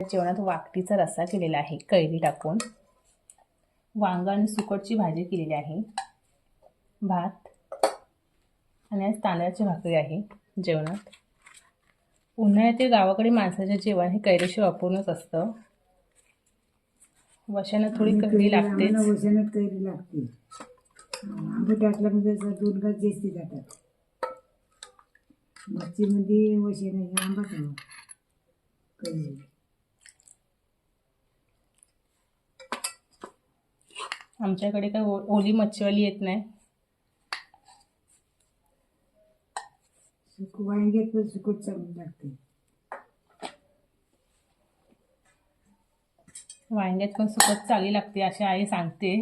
जेवणात वाकटीचा रस्सा केलेला आहे कैरी टाकून, वांगा आणि सुकटची भाजी केलेली आहे, भात आणि आज तांदळाची भाकरी आहे जेवणात. उन्हाळ्यातील गावाकडे माणसाचे जेवण हे कैरीशी वापरूनच असतं. वशानं थोडी कैरी लागतेच. वशानं कैरी लागते. आंबट टाकलं म्हणजे दोन घास जास्ती जातात. मच्छीमध्ये वशानं हे आंबट हवं कैरी. आमच्याकडे काय ओली मच्छीवाली येत नाही. वांग्यात पण सुकट चांगली लागते. वांग्यात पण सुकट चांगली लागते अशी आई सांगते.